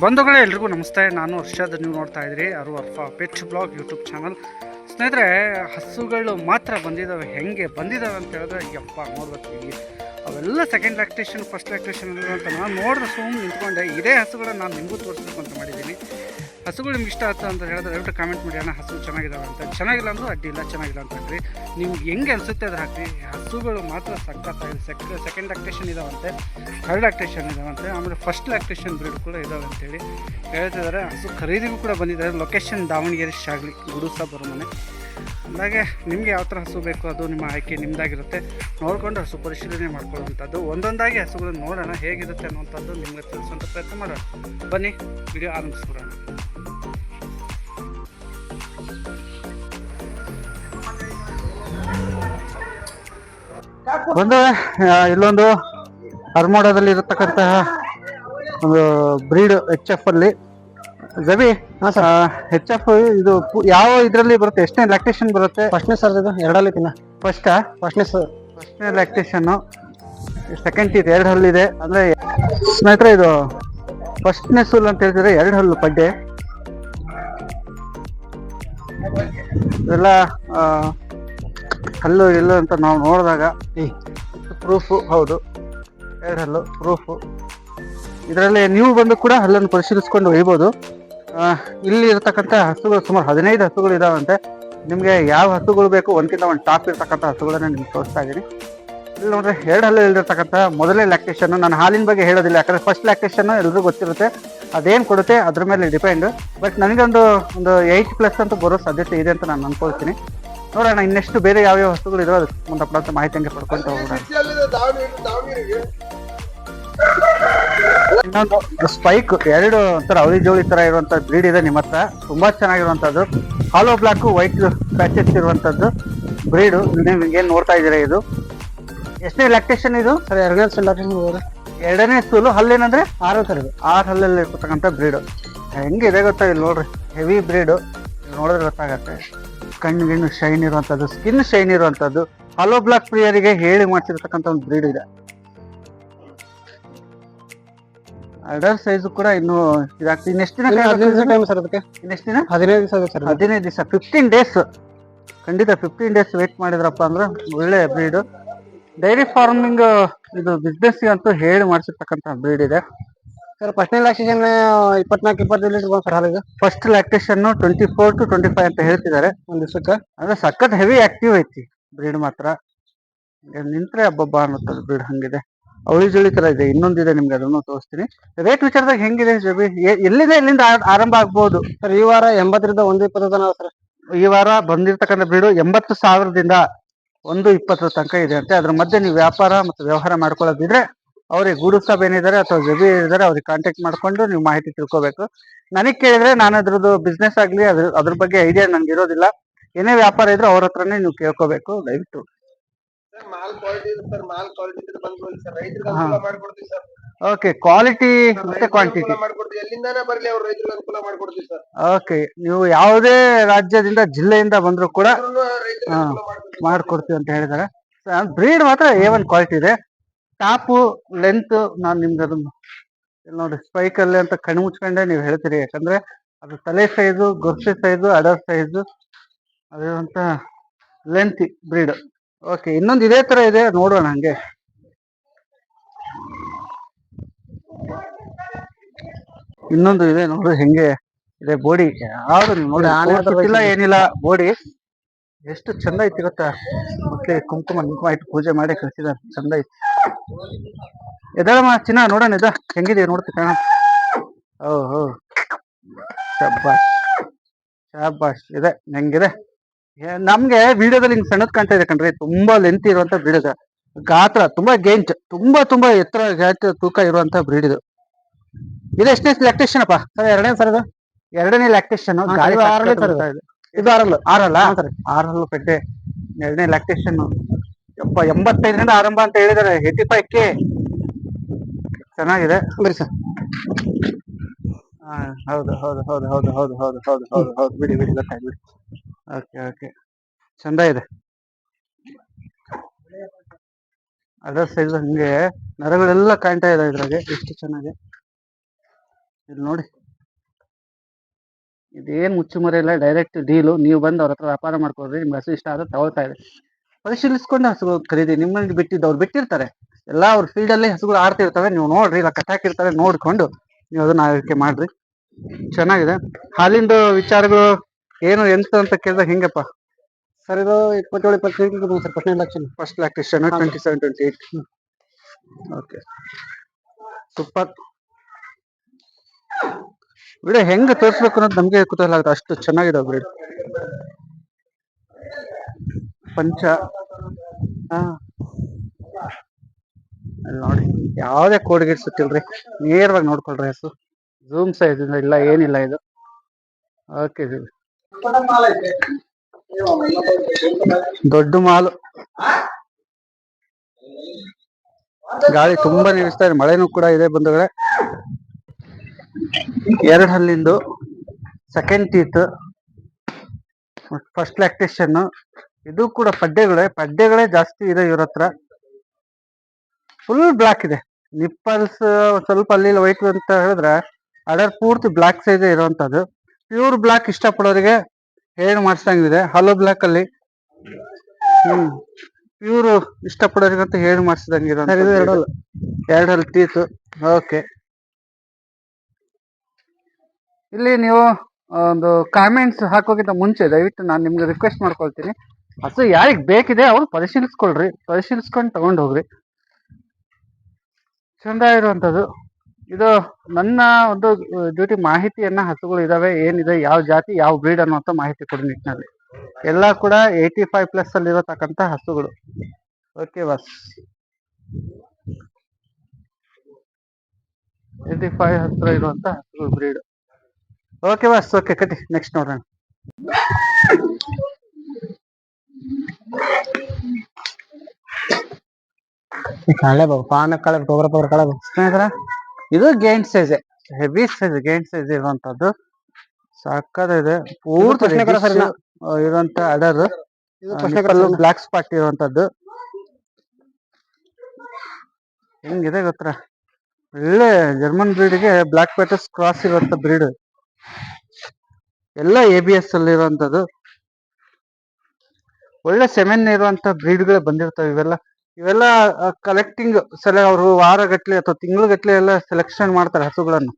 ಬಂಧುಗಳೇ ಎಲ್ರಿಗೂ ನಮಸ್ತೆ. ನಾನು ಹರ್ಷದ್. ನೀವು ನೋಡ್ತಾ ಇದ್ರಿ Arfa pet blog YouTube channel. ಸ್ನೇಹಿತರೆ, ಹಸುಗಳು ಮಾತ್ರ ಬಂದಿದ್ದಾವೆ. ಹೆಂಗೆ ಬಂದಿದ್ದಾವೆ ಅಂತ ಹೇಳಿದ್ರೆ ಯಪ್ಪ ನೋಡ್ಬೇಕು. ಅವೆಲ್ಲ ಸೆಕೆಂಡ್ ಲ್ಯಾಕ್ಟೇಷನ್, ಫಸ್ಟ್ ಲ್ಯಾಕ್ಟೇಷನ್ ಅಂತ ನಾನು ನೋಡಿದ್ರೆ ಸುಮ್ಮನೆ ನಿಂತ್ಕೊಂಡೆ. ಇದೇ ಹಸುಗಳನ್ನ ನಾನು ನಿಮಗೂ ತೋರಿಸ್ಬೇಕು ಅಂತ ಮಾಡಿದ್ದೀನಿ. ಹಸುಗಳು ನಿಮ್ಗೆ ಇಷ್ಟ ಆಯ್ತು ಅಂತ ಹೇಳಿದ್ರೆ ದಯವಿಟ್ಟು ಕಾಮೆಂಟ್ ಮಾಡಿ, ಅಣ್ಣ ಹಸು ಚೆನ್ನಾಗಿದ್ದಾವೆ ಅಂತ. ಚೆನ್ನಾಗಿಲ್ಲ ಅಂದರೂ ಅಡ್ಡಿ ಇಲ್ಲ, ಚೆನ್ನಾಗಿಲ್ಲ ಅಂತ ಹಾಕ್ರಿ. ನಿಮ್ಗೆ ಹೆಂಗೆ ಅನಿಸುತ್ತೆ ಅದ್ರ ಹಾಕಿ. ಹಸುಗಳು ಮಾತ್ರ ಸಖತ್ತಾಗಿದೆ. ಸೆಕೆಂಡ್ ಲ್ಯಾಕ್ಟೇಷನ್ ಇದಾವಂತೆ, ಥರ್ಡ್ ಲ್ಯಾಕ್ಟೇಷನ್ ಇದಾವಂತೆ, ಆಮೇಲೆ ಫಸ್ಟ್ ಲ್ಯಾಕ್ಟೇಷನ್ ಬ್ರೀಡ್ ಕೂಡ ಇದಾವೆ ಅಂತೇಳಿ ಹೇಳ್ತಿದ್ದಾರೆ. ಹಸು ಖರೀದಿಗೂ ಕೂಡ ಬಂದಿದ್ದಾರೆ. ಲೊಕೇಶನ್ ದಾವಣಗೆರೆ ಶಾಗ್ಲಿ ಗುಡುಸ ಬರೋ ಅಂದಾಗೆ ನಿಮಗೆ ಯಾವ ಥರ ಹಸು ಬೇಕು ಅದು ನಿಮ್ಮ ಆಯ್ಕೆ ನಿಮ್ಮದಾಗಿರುತ್ತೆ. ನೋಡಿಕೊಂಡು ಹಸು ಪರಿಶೀಲನೆ ಮಾಡ್ಕೊಳ್ಳುವಂಥದ್ದು. ಒಂದೊಂದಾಗಿ ಹಸುಗಳನ್ನು ನೋಡೋಣ ಹೇಗಿರುತ್ತೆ ಅನ್ನುವಂಥದ್ದು ನಿಮಗೆ ತಿಳಿಸುವಂಥ ಪ್ರಯತ್ನ ಮಾಡೋಣ. ಬನ್ನಿ ವಿಡಿಯೋ ಆರಂಭಿಸ್ಬಿಡೋಣ. ಒಂದು ಇಲ್ಲೊಂದು ಅರ್ಮೋಡದಲ್ಲಿ ಇರತಕ್ಕಂತಹ ಒಂದು ಬ್ರೀಡ್ HF ಅಲ್ಲಿ ಜಬಿ. HF ಇದು ಯಾವ ಇದರಲ್ಲಿ ಬರುತ್ತೆ? ಎಷ್ಟನೇ ಲ್ಯಾಕ್ಟೇಷನ್ ಬರುತ್ತೆ? ಫಸ್ಟ್ನೇ ಸರ್, ಇದು ಎರಡಲ್ಲಿ ತಿನ್ನ ಫಸ್ಟ್ನೇ ಲ್ಯಾಕ್ಟೇಷನ್. ಸೆಕೆಂಡ್ ಇದು 2 ಹಲ್ಲಿದೆ. ಅಂದ್ರೆ ಸ್ನೇಹಿತರೆ, ಇದು ಫಸ್ಟ್ನೇ ಸೂಲ್ ಅಂತ ಹೇಳ್ತಿದ್ರೆ 2 ಹಲ್ಲು ಪಡ್ಡೆ. ಇವೆಲ್ಲ ಹಲ್ಲು ಎಲ್ಲು ಅಂತ ನಾವು ನೋಡಿದಾಗ ಪ್ರೂಫು ಹೌದು, 2 ಹಲ್ಲು ಪ್ರೂಫು. ಇದರಲ್ಲಿ ನೀವು ಬಂದು ಕೂಡ ಹಲ್ಲನ್ನು ಪರಿಶೀಲಿಸ್ಕೊಂಡು ಒಯ್ಬೋದು. ಇಲ್ಲಿ ಇರತಕ್ಕಂಥ ಹಸುಗಳು ಸುಮಾರು 15 ಹಸುಗಳು ಇದಾವಂತೆ. ನಿಮಗೆ ಯಾವ ಹಸುಗಳು ಬೇಕು, ಒಂದ್ಕಿಂತ ಒಂದು ಟಾಪ್ ಇರ್ತಕ್ಕಂಥ ಹಸುಗಳನ್ನ ನಿಮ್ಗೆ ತೋರಿಸ್ತಾ ಇದ್ದೀನಿ. ಇಲ್ಲಿ ನೋಡ್ರೆ 2 ಹಲ್ಲು ಇಳಿದಿರ್ತಕ್ಕಂಥ ಮೊದಲನೇ ಲ್ಯಾಕ್ಟೇಷನ್. ನಾನು ಹಾಲಿನ ಬಗ್ಗೆ ಹೇಳೋದಿಲ್ಲ, ಯಾಕಂದ್ರೆ ಫಸ್ಟ್ ಲ್ಯಾಕ್ಟೇಷನ್ ಎಲ್ರಿಗೂ ಗೊತ್ತಿರುತ್ತೆ. ಅದೇನು ಕೊಡುತ್ತೆ ಅದ್ರ ಮೇಲೆ ಡಿಪೆಂಡ್. ಬಟ್ ನನಗೊಂದು 8+ ಅಂತೂ ಬರೋ ಸಾಧ್ಯತೆ ಇದೆ ಅಂತ ನಾನು ಅನ್ಕೊಳ್ತೀನಿ. ನೋಡೋಣ ಇನ್ನೆಷ್ಟು ಬೇರೆ ಯಾವ್ಯಾವ ವಸ್ತುಗಳು ಇದಾವೆ ಅದಕ್ಕೆ ಸಂಬಂಧಪಟ್ಟಂತ ಮಾಹಿತಿ ಹಂಗೆ ಪಡ್ಕೊಂತ ಹೋಗೋಣ. ಇನ್ನೊಂದು ಸ್ಪೈಕ್ 2 ಒಂಥರ ಅವಳಿ ಜೋಳಿ ತರ ಇರುವಂತ ಬ್ರೀಡ್ ಇದೆ ನಿಮ್ಮ ಹತ್ರ. ತುಂಬಾ ಚೆನ್ನಾಗಿರುವಂತದ್ದು ಹಾಲೋ ಬ್ಲಾಕ್ ವೈಟ್ ಪ್ಯಾಚಸ್ ಇರುವಂತದ್ದು ಬ್ರೀಡು. ಏನ್ ನೋಡ್ತಾ ಇದೀರಾ, ಇದು ಎಷ್ಟನೇ ಲ್ಯಾಕ್ಟೇಷನ್? ಇದು ಸರ್ ಎರಡನೇ ಸೂಲು. ಹಲ್ಲೇನಂದ್ರೆ 6 ಸರ್. 6 ಹಲ್ಲಲ್ಲಿ ಇರ್ತಕ್ಕಂಥ ಬ್ರೀಡು. ಹೆಂಗಿದೆ ಗೊತ್ತಾ, ಇಲ್ಲಿ ನೋಡ್ರಿ ಹೆವಿ ಬ್ರೀಡು. ನೋಡಿದ್ರೆ ಗೊತ್ತಾಗತ್ತೆ. ಕಣ್ಣು ಗಿಣ್ಣು ಶೈನ್ ಇರುವಂತದ್ದು, ಸ್ಕಿನ್ ಶೈನ್ ಇರುವಂತದ್ದು. ಹಾಲೋ ಬ್ಲಾಕ್ ಪ್ರಿಯರಿಗೆ ಹೇಳಿ ಮಾಡ್ಸಿರ್ತಕ್ಕಂಥ ಒಂದು ಬ್ರೀಡ್ ಇದೆ. ಅಡರ್ ಸೈಜ್ ಕೂಡ ಇನ್ನು ಇದಾಗ್ತದೆ. ಇನ್ನೆಷ್ಟು ದಿನ ಟೈಮ್ ಸರ್ ಅದಕ್ಕೆ? ಇನ್ನೆಷ್ಟು ದಿನ? 15 ದಿವಸ ಆಗುತ್ತೆ ಸರ್. 15 ದಿವಸ, 15 ಡೇಸ್. ಖಂಡಿತ 15 ಡೇಸ್ ವೇಟ್ ಮಾಡಿದ್ರಪ್ಪ ಅಂದ್ರೆ ಒಳ್ಳೆ ಬ್ರೀಡ್. ಡೈರಿ ಫಾರ್ಮಿಂಗ್ ಇದು ಬಿಸ್ನೆಸ್ ಅಂತೂ ಹೇಳಿ ಮಾಡಿಸಿರ್ತಕ್ಕಂಥ ಬ್ರೀಡ್ ಇದೆ ಸರ್. ಫಸ್ಟ್ನೇ ಲ್ಯಾಕ್ಟೇಷನ್ 24-25 ಲೀಟರ್ ಸರ್ ಹಾಲಿಗೆ. ಫಸ್ಟ್ ಲ್ಯಾಕ್ಟೇಷನ್ 24 to 25 ಅಂತ ಹೇಳ್ತಿದ್ದಾರೆ ಒಂದ್ ದಿವಸಕ್ಕೆ. ಅಂದ್ರೆ ಸಖತ್ ಹೆವಿ ಆಕ್ಟಿವ್ ಐತಿ ಬ್ರೀಡ್ ಮಾತ್ರ. ನಿಂತ್ರೆ ಹಬ್ಬಬ್ಬ ಅನ್ನುತ್ತದೆ ಬ್ರೀಡ್. ಹಂಗಿದೆ, ಅವಳಿ ಜೋಳಿ ತರ ಇದೆ. ಇನ್ನೊಂದಿದೆ, ನಿಮ್ಗೆ ಅದನ್ನು ತೋರಿಸ್ತೀನಿ. ರೇಟ್ ವಿಚಾರದಾಗ ಹೆಂಗಿದೆ ಜಬಿ? ಎಲ್ಲಿದೆ, ಎಲ್ಲಿಂದ ಆರಂಭ ಆಗ್ಬಹುದು ಸರ್? ಈ ವಾರ 80ರಿಂದ 120 ತನಕ ಸರ್. ಈ ವಾರ ಬಂದಿರ್ತಕ್ಕಂಥ ಬ್ರೀಡು 80,000ದಿಂದ 120 ತನಕ ಇದೆ ಅಂತೆ. ಅದ್ರ ಮಧ್ಯೆ ನೀವು ವ್ಯಾಪಾರ ಮತ್ತು ವ್ಯವಹಾರ ಮಾಡ್ಕೊಳ್ಳೋದಿದ್ರೆ ಅವ್ರಿಗೆ ಗೂಡು ಸಾಬ್ ಏನಿದ್ದಾರೆ ಅಥವಾ ಜಬಿ ಇದ್ದಾರೆ ಅವ್ರಿಗೆ ಕಾಂಟ್ಯಾಕ್ಟ್ ಮಾಡ್ಕೊಂಡು ನೀವು ಮಾಹಿತಿ ತಿಳ್ಕೊಬೇಕು. ನನಗೆ ಕೇಳಿದ್ರೆ ನಾನು ಅದ್ರದ್ದು ಬಿಸ್ನೆಸ್ ಆಗ್ಲಿ ಅದ್ರ ಬಗ್ಗೆ ಐಡಿಯಾ ನನ್ಗೆ ಇರೋದಿಲ್ಲ. ಏನೇ ವ್ಯಾಪಾರ ಇದ್ರೆ ಅವ್ರ ಹತ್ರನೇ ನೀವು ಕೇಳ್ಕೋಬೇಕು ದಯವಿಟ್ಟು. ಓಕೆ, ಕ್ವಾಲಿಟಿ ಮತ್ತೆ ಕ್ವಾಂಟಿಟಿ. ಓಕೆ, ನೀವು ಯಾವುದೇ ರಾಜ್ಯದಿಂದ ಜಿಲ್ಲೆಯಿಂದ ಬಂದ್ರು ಕೂಡ ಮಾಡ್ಕೊಡ್ತೀವಿ ಅಂತ ಹೇಳಿದಾರೆ. ಬ್ರೀಡ್ ಮಾತ್ರ A1 ಕ್ವಾಲಿಟಿ ಇದೆ. ಟಾಪು ಲೆಂತ್ ನಾನು ನಿಮ್ಗೆ ಅದನ್ನು ನೋಡಿ ಸ್ಪೈಕ್ ಅಲ್ಲಿ ಅಂತ ಕಣ್ಣು ಮುಚ್ಕೊಂಡೆ ನೀವು ಹೇಳ್ತೀರಿ. ಯಾಕಂದ್ರೆ ಅದು ತಲೆ ಸೈಜು, ಗೊರ್ಸೆ ಸೈಜು, ಅಡರ್ ಸೈಜು ಅದಂತ ಲೆಂತ್ ಬ್ರೀಡ್. ಓಕೆ, ಇನ್ನೊಂದು ಇದೇ ತರ ಇದೆ, ನೋಡೋಣ ಹಂಗೆ. ಇನ್ನೊಂದು ಇದೆ ನೋಡ್ರಿ ಹೆಂಗೆ ಇದೆ ಬೋಡಿ. ಯಾವ್ದು ನೀವು ನೋಡಿ ಏನಿಲ್ಲ, ಬೋಡಿ ಎಷ್ಟು ಚಂದ ಐತಿ ಗೊತ್ತಾ. ಮಕ್ಳಿಗೆ ಕುಂಕುಮ ಇಟ್ಟು ಪೂಜೆ ಮಾಡಿ ಕಳಿಸಿದಾರೆ. ಚಂದ ಐತಿ. ಎದಳಮ್ಮ ಚಿನ್ನ, ನೋಡೋಣ ಇದ ಹೆಂಗಿದೆ ನೋಡ್ತಿ ಕಾಣ. ಓಹೋ, ಶಬ್ಬಾಷ್ ಶಾಬಾಷ್ ಇದೆ. ಹೆಂಗಿದೆ ನಮ್ಗೆ ವಿಡಿಯೋದಲ್ಲಿ ಹಿಂಗ್ ಸಣ್ಣದ್ ಕಾಣ್ತಾ ಇದೆ ಕಣ್ರಿ. ತುಂಬಾ ಲೆಂತ್ ಇರುವಂತ ಬ್ರೀಡ್ ಇದೆ. ಗಾತ್ರ ತುಂಬಾ ಗೇಂಟ್, ತುಂಬಾ ಎತ್ತರ ಗಾತ್ರ ತೂಕ ಇರುವಂತ ಬ್ರೀಡ್ ಇದು. ಇದು ಎಷ್ಟನೇ ಲ್ಯಾಕ್ಟೇಷನ್ ಅಪ್ಪ? ಸರ್ ಎರಡನೇ ಸರ್. ಇದು ಎರಡನೇ ಲ್ಯಾಕ್ಟೇಷನ್. ಇದು 6ನೇ ಸರ್. ಇದು 6 ಹಲ್ಲು ಪೆಟ್ಟೆ. 2ನೇ ಲ್ಯಾಕ್ಟೇಷನ್. 85ರಿಂದ ಆರಂಭ ಅಂತ ಹೇಳಿದಾರೆ. 85K. ಚೆನ್ನಾಗಿದೆ ಬರಿ ಸರ್. ಹೌದು ಹೌದು ಹೌದು ಹೌದು ಹೌದು ಹೌದು ಹೌದು ಹೌದು ಹೌದು ಬಿಡಿ ಗೊತ್ತಾಯ್ತು ಬಿಡಿ. ಓಕೆ, ಚಂದ ಇದೆ. ಅದರ್ ಸೈಜ್ ಹಂಗೆ ನರಗಳೆಲ್ಲ ಕಾಣ್ತಾ ಇದೆ ಇದ್ರಾಗೆ ಎಷ್ಟು ಚೆನ್ನಾಗಿ. ಇಲ್ಲಿ ನೋಡಿ, ಇದೇನು ಮುಚ್ಚುಮರೆ ಇಲ್ಲ, ಡೈರೆಕ್ಟ್ ಡೀಲು. ನೀವು ಬಂದು ಅವ್ರ ಹತ್ರ ವ್ಯಾಪಾರ ಮಾಡ್ಕೊಳ್ರಿ, ನಿಮ್ಗೆ ಹಸು ಇಷ್ಟ ಆದ್ರೆ ತಗೊಳ್ತಾ ಇದೆ. ಪರಿಶೀಲಿಸ್ಕೊಂಡು ಹಸುಗಳು ಖರೀದಿ. ನಿಮ್ಮಲ್ಲಿ ಅವ್ರು ಬಿಟ್ಟಿರ್ತಾರೆ ಎಲ್ಲ, ಅವ್ರ ಫೀಲ್ಡಲ್ಲಿ ಹಸುಗಳು ಆಡ್ತಿರ್ತವೆ, ನೀವು ನೋಡ್ರಿ, ಇಲ್ಲ ಕಟ್ಟಾಕಿರ್ತಾರೆ, ನೋಡ್ಕೊಂಡು ನೀವು ಅದನ್ನ ಆರೈಕೆ ಮಾಡ್ರಿ. ಚೆನ್ನಾಗಿದೆ. ಹಾಲಿಂದು ವಿಚಾರಗಳು ಏನು ಎಂತ ಅಂತ ಕೇಳಿದಾಗ ಹಿಂಗಪ್ಪ ಸರ್ ಇದು 27-28 ಸರ್ ಫಸ್ಟ್ನೇ lakh. First lactation 27-28. Okay, super. Video ಹೆಂಗ್ ತೋರಿಸ್ಬೇಕು ಅನ್ನೋದು ನಮ್ಗೆ ಕುತೂಹಲ ಆಗುತ್ತೆ, ಅಷ್ಟು ಚೆನ್ನಾಗಿದೆ ವಿಡಿಯೋ. ಪಂಚ ಅಲ್ಲಿ ನೋಡಿ, ಯಾವುದೇ ಕೋಡ್ಗಿಡ್ ಸುತ್ತಿಲ್ರಿ, ನೇರವಾಗಿ ನೋಡ್ಕೊಳ್ರಿ ಹಸು. ಝೂಮ್ ಸೈಜ್ ಇಲ್ಲ, ಏನಿಲ್ಲ ಇದು. ಓಕೆ, ದೊಡ್ಡ ಮಾಲು. ಗಾಳಿ ತುಂಬಾ ನಿಲ್ಲಿಸ್ತಾ ಇದೆ, ಮಳೆನೂ ಕೂಡ ಇದೆ ಬಂಧುಗಳೇ. 2 ಹಲ್ಲಿಂದು, ಸೆಕೆಂಡ್ ಟೀತ್, ಫಸ್ಟ್ ಲ್ಯಾಕ್ಟೇಷನ್. ಇದು ಕೂಡ ಪಡ್ಡೆಗಳೇ ಜಾಸ್ತಿ ಇದೆ ಇವ್ರ ಹತ್ರ. ಫುಲ್ ಬ್ಲಾಕ್ ಇದೆ. ನಿಪ್ಪಲ್ಸ್ ಸ್ವಲ್ಪ ಅಲ್ಲಿ ವೈಟ್ ಅಂತ ಹೇಳಿದ್ರೆ, ಅದರ ಪೂರ್ತಿ ಬ್ಲಾಕ್ ಸೈಜ್ ಇರುವಂತದ್ದು. ಪ್ಯೂರ್ ಬ್ಲಾಕ್ ಇಷ್ಟಪಡೋರಿಗೆ ಹೇಳಿ ಮಾಡಿಸಂಗಿದೆ. ಹಲೋ ಬ್ಲಾಕ್ ಅಲ್ಲಿ ಪ್ಯೂರ್ ಇಷ್ಟಪಡೋರಿಗಂತ ಹೇಳಿ ಮಾಡಿಸಿದಂಗೆ 2 ಹಲ್ ಟೀತ್. ಓಕೆ, ಇಲ್ಲಿ ನೀವು ಒಂದು ಕಾಮೆಂಟ್ಸ್ ಹಾಕೋಕ್ಕಿಂತ ಮುಂಚೆ ದಯವಿಟ್ಟು ನಾನು ನಿಮ್ಗೆ ರಿಕ್ವೆಸ್ಟ್ ಮಾಡ್ಕೊಳ್ತೀನಿ, ಹಸು ಯಾರಿಗೆ ಬೇಕಿದೆ ಅವ್ರು ಪರಿಶೀಲಿಸ್ಕೊಂಡು ತಗೊಂಡು ಹೋಗ್ರಿ. ಚಂದ ಇರುವಂಥದ್ದು ಇದು. ನನ್ನ ಒಂದು ಡ್ಯೂಟಿ ಮಾಹಿತಿಯನ್ನ ಹಸುಗಳು ಇದಾವೆ, ಏನಿದೆ, ಯಾವ ಜಾತಿ, ಯಾವ ಬ್ರೀಡ್ ಅನ್ನುವಂಥ ಮಾಹಿತಿ ಕೊಡಿ ನಿಟ್ಟಿನಲ್ಲಿ. ಎಲ್ಲ ಕೂಡ 85+ ಅಲ್ಲಿ ಇರತಕ್ಕಂಥ ಹಸುಗಳು. ಓಕೆ ಬಸ್, 85 ಹತ್ರ ಇರುವಂತ ಹಸುಗಳು ಬ್ರೀಡ್. ಓಕೆ ಬಸ್, ಓಕೆ ಕಟ್ಟಿ. ನೆಕ್ಸ್ಟ್ ನೋಡೋಣ. ಸ್ನೇಹಿತರೆ, ಇದು giant size, heavy size, giant size ಇರುವಂತದ್ದು. ಸಾಕಾಗಿದೆ. ಪೂರ್ತಿ ಇರುವಂತ ಅಡರ್, ಬ್ಲಾಕ್ ಸ್ಪಾಟ್ ಇರುವಂತದ್ದು. ಹೆಂಗಿದೆ ಗೊತ್ತರ, ಒಳ್ಳೆ ಜರ್ಮನ್ ಬ್ರೀಡ್ಗೆ ಬ್ಲಾಕ್ ಪ್ಯಾಟರ್ಸ್ ಕ್ರಾಸ್ ಇರುವಂತ ಬ್ರೀಡ್. ಎಲ್ಲ ABS ಅಲ್ಲಿ ಇರುವಂತದ್ದು. ಒಳ್ಳೆ ಸೆಮೆನ್ ಇರುವಂತ ಬ್ರೀಡ್ಗಳೇ ಬಂದಿರ್ತವೆ ಇವೆಲ್ಲ ಕಲೆಕ್ಟಿಂಗ್ ಅವರು ವಾರಗಟ್ಲೆ ಅಥವಾ ತಿಂಗಳಗಟ್ಲೆ ಎಲ್ಲ ಸೆಲೆಕ್ಷನ್ ಮಾಡ್ತಾರೆ ಹಸುಗಳನ್ನು.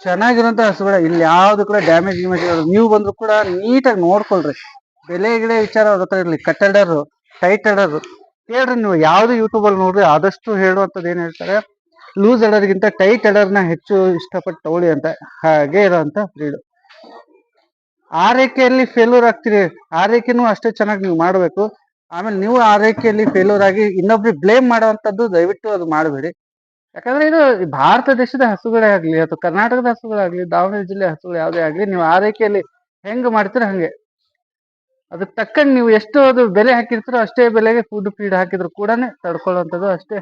ಚೆನ್ನಾಗಿರುವಂತ ಹಸುಗಳ. ಇಲ್ಲಿ ಯಾವ್ದು ಕೂಡ ಡ್ಯಾಮೇಜ್ ಇರೋದು. ನೀವು ಬಂದ್ರು ಕೂಡ ನೀಟಾಗಿ ನೋಡ್ಕೊಳ್ರಿ. ಬೆಲೆ ವಿಚಾರ ಅವ್ರ ಹತ್ರ ಇರ್ಲಿ. ಕಟ್ ಅಡರ್, ಟೈಟ್ ಅಡರ್ ಹೇಳ್ರಿ. ನೀವು ಯಾವ್ದು ಯೂಟ್ಯೂಬ್ ಅಲ್ಲಿ ನೋಡ್ರಿ, ಆದಷ್ಟು ಹೇಳುವಂತದ್ದು ಏನ್ ಹೇಳ್ತಾರೆ, ಲೂಸ್ ಅಡರ್ಗಿಂತ ಟೈಟ್ ಅಡರ್ನ ಹೆಚ್ಚು ಇಷ್ಟಪಟ್ಟು ತಗೊಳ್ಳಿ ಅಂತ. ಹಾಗೆ ಇರೋಂತ ಬ್ರೀಡ್. ಆರೈಕೆಯಲ್ಲಿ ಫೇಲ್ಯೂರ್ ಆಗ್ತೀರಿ, ಆರೈಕೆನೂ ಅಷ್ಟೇ ಚೆನ್ನಾಗಿ ನೀವು ಮಾಡಬೇಕು. ಆಮೇಲೆ ನೀವು ಆರೈಕೆಯಲ್ಲಿ ಫೇಲ್ಯೂರ್ ಆಗಿ ಇನ್ನೊಬ್ರಿಗೆ ಬ್ಲೇಮ್ ಮಾಡುವಂತದ್ದು ದಯವಿಟ್ಟು ಅದು ಮಾಡಬೇಡಿ. ಯಾಕಂದ್ರೆ ಇದು ಭಾರತ ದೇಶದ ಹಸುಗಳೇ ಆಗ್ಲಿ ಅಥವಾ ಕರ್ನಾಟಕದ ಹಸುಗಳಾಗ್ಲಿ, ದಾವಣಗೆರೆ ಜಿಲ್ಲೆ ಹಸುಗಳು ಯಾವುದೇ ಆಗ್ಲಿ, ನೀವು ಆರೈಕೆಯಲ್ಲಿ ಹೆಂಗ್ ಮಾಡ್ತೀರ ಹಂಗೆ ಅದಕ್ಕೆ ತಕ್ಕಂಗೆ ನೀವು ಎಷ್ಟು ಅದು ಬೆಲೆ ಹಾಕಿರ್ತೀರೋ ಅಷ್ಟೇ ಬೆಲೆಗೆ ಫೀಡ್ ಹಾಕಿದ್ರು ಕೂಡ ತಡ್ಕೊಳ್ಳುವಂಥದ್ದು, ಅಷ್ಟೇ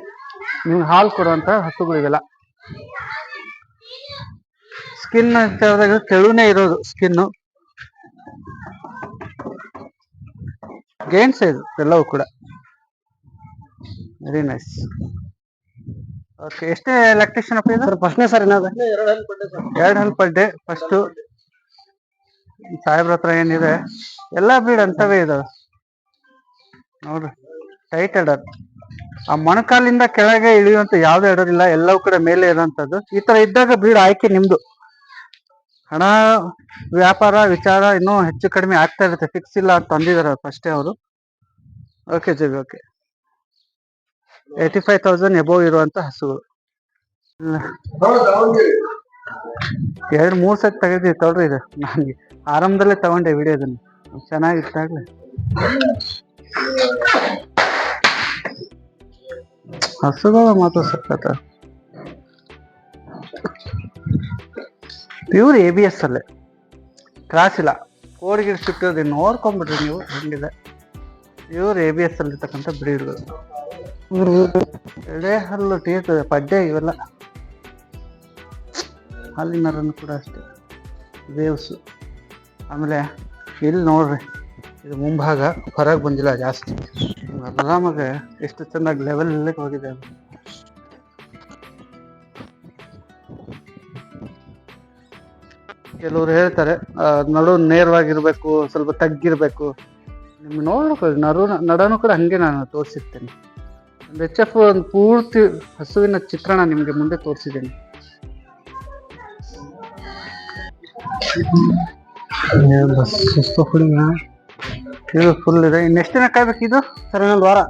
ನೀವು ಹಾಲು ಕೊಡುವಂತ ಹಸುಗಳು ಇವೆಲ್ಲ. ಸ್ಕಿನ್ ಅಂತ ಹೇಳಿದಾಗ ತೆಳುನೇ ಇರೋದು ಸ್ಕಿನ್ನು. ಗೇನ್ ಸೈಜ್ ಎಲ್ಲವೂ ಕೂಡ ವೆರಿ ನೈಸ್. ಓಕೆ, ಎಷ್ಟೇ ಲ್ಯಾಕ್ಟೇಷನ್ ಅಪ್ಪ ಇದು? ಫಸ್ಟ್ನೇ ಸರ್ 2 ಹಲ್ ಪರ್ ಡೇ. ಫಸ್ಟ್ ಸಾಹೇಬ್ರ ಹತ್ರ ಏನಿದೆ ಎಲ್ಲಾ ಬ್ರೀಡ್ ಅಂತವೇ ಇದಾವೆ ನೋಡ್ರಿ. ಟೈಟ್ ಅಡರ್, ಆ ಮೊಣಕಾಲಿಂದ ಕೆಳಗೆ ಇಳಿಯುವಂತ ಯಾವ್ದೇ ಅಡರ್ ಇಲ್ಲ, ಎಲ್ಲವೂ ಕೂಡ ಮೇಲೆ ಇರುವಂತದ್ದು. ಈ ತರ ಇದ್ದಾಗ ಬ್ರೀಡ್ ಆಯ್ಕೆ ನಿಮ್ದು. ಹಣ ವ್ಯಾಪಾರ ವಿಚಾರ ಇನ್ನೂ ಹೆಚ್ಚು ಕಡಿಮೆ ಆಗ್ತಾ ಇರುತ್ತೆ, ಫಿಕ್ಸ್ ಇಲ್ಲ ಅಂತ ಅಂದಿದ್ದಾರೆ ಫಸ್ಟೇ ಅವರು. Okay G, okay. 85,000 ಎಬೋವ್ ಇರುವಂತ ಹಸುಗಳು. 2-3 ಸತಿ ತೆಗೆದಿ ತೊಳ್ರಿ. ಇದು ನನಗೆ ಆರಂಭದಲ್ಲೇ ತಗೊಂಡೆ ವಿಡಿಯೋದನ್ನು, ಚೆನ್ನಾಗಿತ್ತಾಗ್ಲಿ. ಹಸುಗಳು ಮಾತ್ರ ಸಖತ್ತ. ಪ್ಯೂರ್ ABS ಅಲ್ಲೇ, ಕ್ರಾಸ್ ಇಲ್ಲ. ಕೋಡಿಗಿಡ್ ಸಿಕ್ಕೋದು ನೋಡ್ಕೊಂಡ್ಬಿಡ್ರಿ ನೀವು ಹೆಂಗಿದೆ. ಪ್ಯೂರ್ ABS ಅಲ್ಲಿ ಇರ್ತಕ್ಕಂಥ ಬ್ರೀಡ್ಗಳು. ಎಡೆ ಹಲ್ಲು ಟೀತ್ ಪಡ್ಡೆ ಇವೆಲ್ಲ. ಹಾಲಿನರನ್ನು ಕೂಡ ಅಷ್ಟೇ, ವೇವ್ಸು. ಆಮೇಲೆ ಇಲ್ಲಿ ನೋಡ್ರಿ, ಇದು ಮುಂಭಾಗ ಹೊರಗೆ ಬಂದಿಲ್ಲ ಜಾಸ್ತಿ, ಆರಾಮಾಗೆ ಎಷ್ಟು ಚೆನ್ನಾಗಿ ಲೆವೆಲ್ ಹೋಗಿದೆ. ಕೆಲವ್ರು ಹೇಳ್ತಾರೆ ನಡು ನೇರವಾಗಿರಬೇಕು, ಸ್ವಲ್ಪ ತಗ್ಗಿರಬೇಕು. ನಿಮ್ಗೆ ನೋಡ್ಬೇಕು ನಡನೂ ಕೂಡ ಹಾಗೆ ನಾನು ತೋರಿಸಿರ್ತೇನೆ. ಒಂದು ಎಚ್ ಎಫ್ ಒಂದು ಪೂರ್ತಿ ಹಸುವಿನ ಚಿತ್ರಣ ನಿಮಗೆ ಮುಂದೆ ತೋರಿಸಿದ್ದೇನೆ. ಇದು ಫುಲ್ ಇದೆ. ಇನ್ನೆಷ್ಟು ದಿನ ಕಾಯ್ಬೇಕು ಇದು? ಸರ್ ಇನ್ನೊಂದು ವಾರ.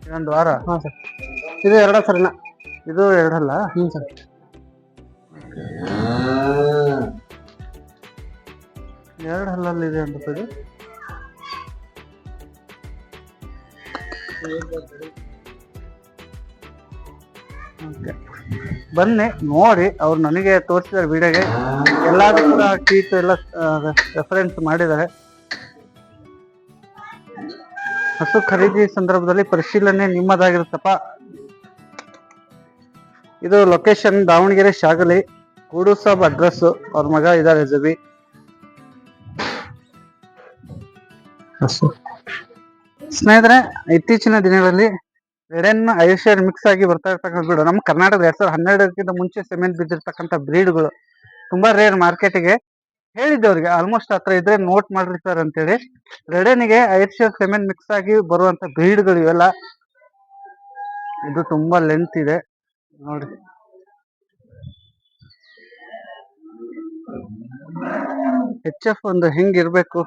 ಇನ್ನೊಂದು ವಾರ? ಹಾಂ ಸರ್. ಇದು ಎರಡ ಸರಿನಾ? ಇದು ಎರಡಲ್ಲ? ಹ್ಞೂ ಸರ್. ಎರಡು ಹಲ್ಲಲ್ಲಿದೆ ಅಂತ ಇದು. ಓಕೆ, ಬನ್ನಿ ನೋಡಿ. ಅವ್ರು ನನಗೆ ತೋರಿಸಿದ್ದಾರೆ ವಿಡಿಯೋಗೆ, ಎಲ್ಲಾದ್ರೂ ಕೂಡ ಟೀಚ್ ಎಲ್ಲ ರೆಫರೆನ್ಸ್ ಮಾಡಿದ್ದಾರೆ. ಹಸು ಖರೀದಿ ಸಂದರ್ಭದಲ್ಲಿ ಪರಿಶೀಲನೆ ನಿಮ್ಮದಾಗಿರುತ್ತಪ್ಪ. ಇದು ಲೊಕೇಶನ್ ದಾವಣಗೆರೆ ಶಾಗಲಿ, ಕೂಡು ಸಾಬ್ ಅಡ್ರೆಸ್. ಅವ್ರ ಮಗ ಇದ್ದಾರೆ ಜಬಿ. ಸ್ನೇಹಿತರೆ, ಇತ್ತೀಚಿನ ದಿನಗಳಲ್ಲಿ ರೆಡೆನ್ ಐರ್ಷಿಯರ್ ಮಿಕ್ಸ್ ಆಗಿ ಬರ್ತಾ ಇರ್ತಕ್ಕಂಥ ಬ್ರೀಡ್ ನಮ್ಮ ಕರ್ನಾಟಕದ 2012ಕ್ಕಿಂತ ಮುಂಚೆ ಸೆಮೆನ್ ಬಿದ್ದಿರ್ತಕ್ಕಂಥ ಬ್ರೀಡ್ಗಳು ತುಂಬಾ ರೇರ್ ಮಾರ್ಕೆಟಿಗೆ. ಹೇಳಿದ್ದವ್ರಿಗೆ ಆಲ್ಮೋಸ್ಟ್ ಹತ್ರ ಇದ್ರೆ ನೋಟ್ ಮಾಡ್ರಿ ಸರ್ ಅಂತೇಳಿ. ರೆಡೆನ್ಗೆ ಐರ್ಷಿಯರ್ ಸೆಮೆನ್ ಮಿಕ್ಸ್ ಆಗಿ ಬರುವಂತ ಬ್ರೀಡ್ಗಳು ಇವೆಲ್ಲ. ಇದು ತುಂಬಾ ಲೆಂತ್ ಇದೆ ನೋಡಿ. ಎಚ್ ಎಫ್ ಒಂದು ಹೆಂಗಿರ್ಬೇಕು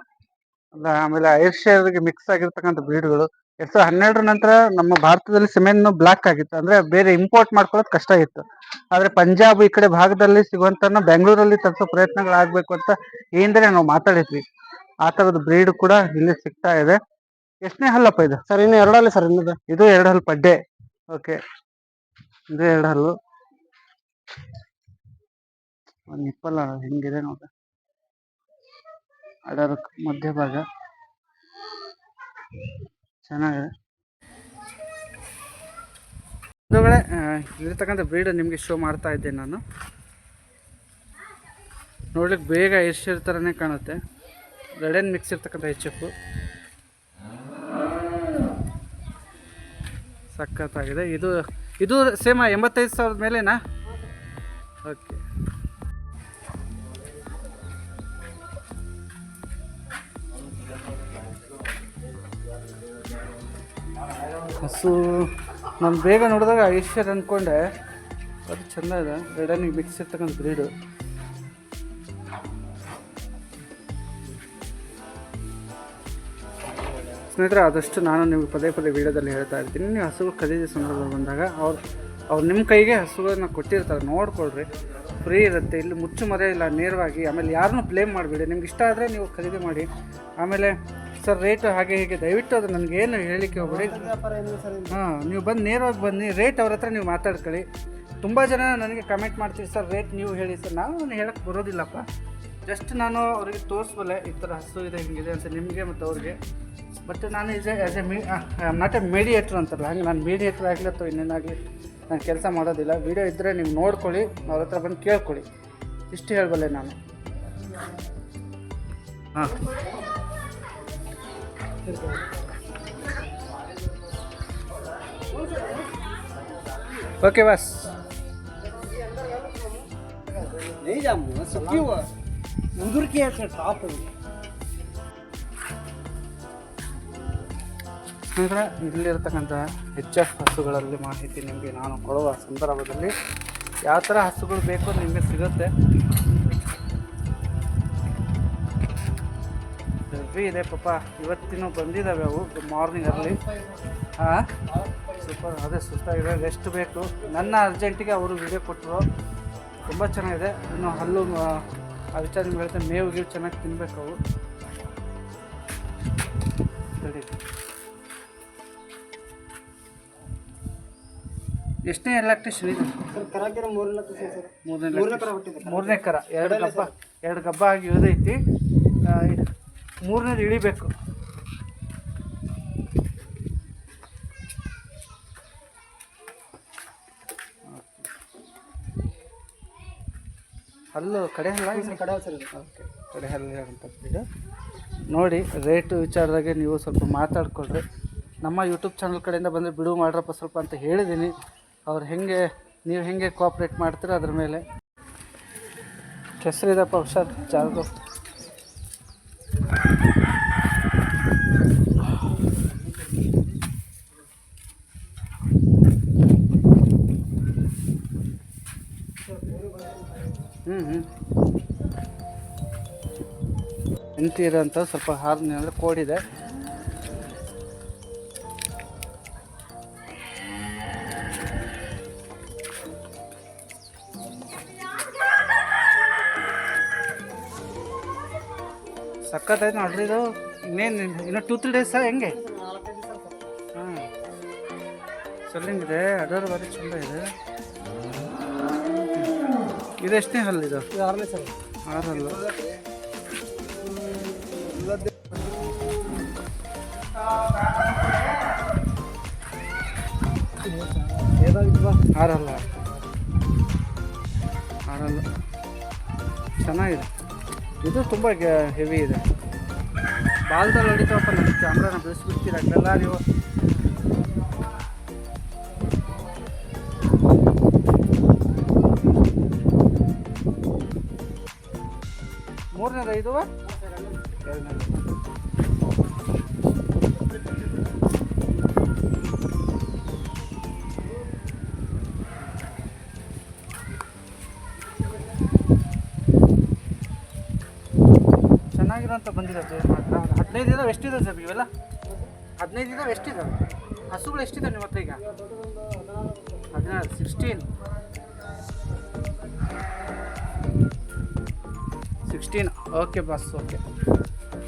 ಅಲ್ಲ. ಆಮೇಲೆ ಐರ್ಷಿಯರ್ಗೆ ಮಿಕ್ಸ್ ಆಗಿರ್ತಕ್ಕಂಥ ಬ್ರೀಡ್ಗಳು 2012 ನಂತರ ನಮ್ಮ ಭಾರತದಲ್ಲಿ ಸೆಮೆನ್ ಬ್ಲಾಕ್ ಆಗಿತ್ತು. ಅಂದ್ರೆ ಬೇರೆ ಇಂಪೋರ್ಟ್ ಮಾಡ್ಕೊಳ್ಳೋದು ಕಷ್ಟ ಇತ್ತು. ಆದ್ರೆ ಪಂಜಾಬ್ ಈ ಕಡೆ ಭಾಗದಲ್ಲಿ ಸಿಗುವಂತ ಬೆಂಗಳೂರಲ್ಲಿ ತರಿಸೋ ಪ್ರಯತ್ನಗಳಾಗಬೇಕು ಅಂತ ಈ ಹಿಂದೆ ನಾವು ಮಾತಾಡಿದ್ವಿ. ಆ ತರದ ಬ್ರೀಡ್ ಕೂಡ ಇಲ್ಲಿ ಸಿಗ್ತಾ ಇದೆ. ಎಷ್ಟನೇ ಹಲ್ಲಪ್ಪ ಇದು? ಸರ್ ಇನ್ನು ಎರಡಲ್ಲಿ ಸರ್. ಇನ್ನದು ಇದು ಎರಡು ಹಲ್ಲು ಪಡ್ಡೆ. ಓಕೆ, ಇದು ಎರಡು ಹಲ್ಲು. ಒಂದು ನಿಪ್ಪಲ್ಲ ಹೆಂಗಿದೆ ನೋಡ್ರಿ. ಅದರ ಮಧ್ಯಭಾಗ ಚೆನ್ನಾಗಿದೆ. ಇರ್ತಕ್ಕಂಥ ಬ್ರೀಡ್ ನಿಮಗೆ ಶೋ ಮಾಡ್ತಾ ಇದ್ದೇನೆ ನಾನು. ನೋಡ್ಲಿಕ್ಕೆ ಬೇಗ ಐರ್ಷಿಯರ್ ಥರನೇ ಕಾಣುತ್ತೆ. ರೆಡೆನ್ ಮಿಕ್ಸ್ ಇರ್ತಕ್ಕಂಥ ಎಚ್ ಎಫ್ ಸಖತ್ತಾಗಿದೆ. ಇದು ಸೇಮ್ 85,000 ಮೇಲೆನಾ? ಓಕೆ, ಹಸು ನಾನು ಬೇಗ ನೋಡಿದಾಗ ಐಶ್ವರ್ ಅಂದ್ಕೊಂಡೆ. ಅದು ಚೆಂದ ಇದೆ. ರೆಡನಿಗೆ ಮಿಕ್ಸ್ ಇರ್ತಕ್ಕಂಥ ಬ್ರೀಡು. ಸ್ನೇಹಿತರೆ, ಆದಷ್ಟು ನಾನು ನಿಮಗೆ ಪದೇ ಪದೇ ವೀಡಿಯೋದಲ್ಲಿ ಹೇಳ್ತಾ ಇರ್ತೀನಿ, ನೀವು ಹಸುಗಳು ಖರೀದಿ ಸಂದರ್ಭ ಬಂದಾಗ ಅವ್ರು ನಿಮ್ಮ ಕೈಗೆ ಹಸುಗಳನ್ನ ಕೊಟ್ಟಿರ್ತಾರೆ, ನೋಡ್ಕೊಳ್ರಿ. ಫ್ರೀ ಇರುತ್ತೆ, ಇಲ್ಲಿ ಮುಚ್ಚು ಮರೆ ಇಲ್ಲ, ನೇರವಾಗಿ. ಆಮೇಲೆ ಯಾರನ್ನೂ ಬ್ಲೇಮ್ ಮಾಡಿಬಿಡಿ. ನಿಮ್ಗೆ ಇಷ್ಟ ಆದರೆ ನೀವು ಖರೀದಿ ಮಾಡಿ. ಆಮೇಲೆ ಸರ್ ರೇಟ್ ಹಾಗೆ ಹೀಗೆ ದಯವಿಟ್ಟು ಅದು ನನಗೇನು ಹೇಳಲಿಕ್ಕೆ ಹೋಗ್ಬೇಡಿ. ಹಾಂ, ನೀವು ಬಂದು ನೇರವಾಗಿ ಬನ್ನಿ. ರೇಟ್ ಅವ್ರ ಹತ್ರ ನೀವು ಮಾತಾಡ್ಕೊಳ್ಳಿ. ತುಂಬ ಜನ ನನಗೆ ಕಮೆಂಟ್ ಮಾಡ್ತೀವಿ, ಸರ್ ರೇಟ್ ನೀವು ಹೇಳಿ. ಸರ್ ನಾನು ಹೇಳಕ್ಕೆ ಬರೋದಿಲ್ಲಪ್ಪ. ಜಸ್ಟ್ ನಾನು ಅವರಿಗೆ ತೋರಿಸ್ಬಲ್ಲೆ ಈ ಥರ ಹಸು ಇದೆ, ಹಿಂಗಿದೆ ಅಂತ ನಿಮಗೆ ಮತ್ತು ಅವ್ರಿಗೆ. ಬಟ್ ನಾನು as A not A mediator ಅಂತಾರಲ್ಲ, ಹಂಗೆ ನಾನು ಮೀಡಿಯೇಟ್ರ್ ಆಗಲಿ ಅಥವಾ ಇನ್ನೇನಾಗಲಿ ನಾನು ಕೆಲಸ ಮಾಡೋದಿಲ್ಲ. ವೀಡಿಯೋ ಇದ್ದರೆ ನೀವು ನೋಡ್ಕೊಳ್ಳಿ, ಅವ್ರ ಹತ್ರ ಬಂದು ಕೇಳ್ಕೊಳ್ಳಿ. ಇಷ್ಟು ಹೇಳಬಲ್ಲೆ ನಾನು. ಹಾಂ, ओके बस नहीं जाऊंगा सुखी हुआ उधर की है टॉप ಸ್ನೇಹಿತರೆ, ಇಲ್ಲಿರ್ತಕ್ಕಂಥ ಎಚ್ ಎಫ್ ಹಸುಗಳಲ್ಲಿ ಮಾಹಿತಿ ನಿಮಗೆ ನಾನು ಕೊಡುವ ಸಂದರ್ಭದಲ್ಲಿ ಯಾವ ಥರ ಹಸುಗಳು ಬೇಕು ನಿಮಗೆ ಸಿಗುತ್ತೆ. ಹೆವಿ ಇದೆ ಪಾಪ. ಇವತ್ತಿನೂ ಬಂದಿದ್ದಾವೆ ಅವು ಮಾರ್ನಿಂಗಲ್ಲಿ. ಹಾಂ, ಸೂಪರ್. ಅದೇ ಸುಸ್ತಾಗಿದೆ, ರೆಸ್ಟ್ ಬೇಕು. ನನ್ನ ಅರ್ಜೆಂಟಿಗೆ ಅವರು ವಿಡಿಯೋ ಕೊಟ್ಟರು. ತುಂಬ ಚೆನ್ನಾಗಿದೆ. ಇನ್ನು ಹಲ್ಲು ಆ ವಿಚಾರ ನಿಮ್ಗೆ ಹೇಳ್ತೇನೆ. ಮೇವು ಗೀವು ಚೆನ್ನಾಗಿ ತಿನ್ನಬೇಕು ಅವು. ಸರಿ, ಎಷ್ಟನೇ ಎಲೆಕ್ಟ್ರಿಷನ್ ಇದು? ಮೂರನೇ ಕರ. ಎರಡು ಗಬ್ಬ ಆಗಿ ಇಳಿದೈತಿ. ಮೂರನೇದು ಇಳಿಬೇಕು. ಹಲ್ಲು ಕಡೆ ಹಲ್ಲ, ಓಕೆ, ಕಡೆ ಹಲ್ಲು ಅಂತ ಬಿಡು. ನೋಡಿ, ರೇಟು ವಿಚಾರದಾಗೆ ನೀವು ಸ್ವಲ್ಪ ಮಾತಾಡ್ಕೊಳ್ರಿ. ನಮ್ಮ ಯೂಟ್ಯೂಬ್ ಚಾನಲ್ ಕಡೆಯಿಂದ ಬಂದರೆ ಬಿಡು ಮಾಡ್ರಪ್ಪ ಸ್ವಲ್ಪ ಅಂತ ಹೇಳಿದ್ದೀನಿ. ಅವ್ರು ನೀವು ಹೆಂಗೆ ಕೋಆಪ್ರೇಟ್ ಮಾಡ್ತೀರೋ ಅದ್ರ ಮೇಲೆ. ಹೆಸರಿದಪ್ಪ ಹುಷಾರ್ ಜಾಗದು. ನಿಂತಿರೋಂಥ ಸ್ವಲ್ಪ ಹಾರ್ನಿ ಅಂದರೆ ಕೋಡಿದೆ. ಸಕ್ಕತ್ತಾಯ್ತು ನೋಡ್ರಿ ಇದು. ಇನ್ನೇನು ಇನ್ನೂ 2-3 ಡೇಸ್ ಹೆಂಗೆ? ಹಾಂ ಸಲ್ಲಿಂಗಿದೆ. ಅದರ ಬಾರಿ ಚಂದ ಇದೆ. ಇದು ಎಷ್ಟನೇ ಹಲ್ಲು ಇದು? 6ನೇ ಸಲ. 6 ಹಲ್ಲು. ಆರಲ್ಲ ಚೆನ್ನಾಗಿದೆ. ಇದು ತುಂಬ ಹೆವಿ ಇದೆ. ಬಾಲ್ದಲ್ಲಿ ಹೊಡಿತವಪ್ಪ. ನನ್ನ ಕ್ಯಾಮ್ರಾನ ಬೆಳೆಸ್ಬಿಡ್ತೀರ ಅಲ್ಲೆಲ್ಲ ನೀವು. ಮೂರನೇದು ಇದು ಎರಡನೇದು. ಚೆನ್ನಾಗಿರೋಂಥ ಬಂದಿದೆ ಮಾತ್ರ. 15 ಇದಾವೆ. ಎಷ್ಟಿದೆ ಸರ್ ಇವೆಲ್ಲ? 15 ಇದಾವೆ. ಎಷ್ಟಿದಾವೆ ಹಸುಗಳು? ಎಷ್ಟಿದಾವೆ ನಿಮ್ಮ ಹತ್ರ ಈಗ? 16. Okay boss. ಓಕೆ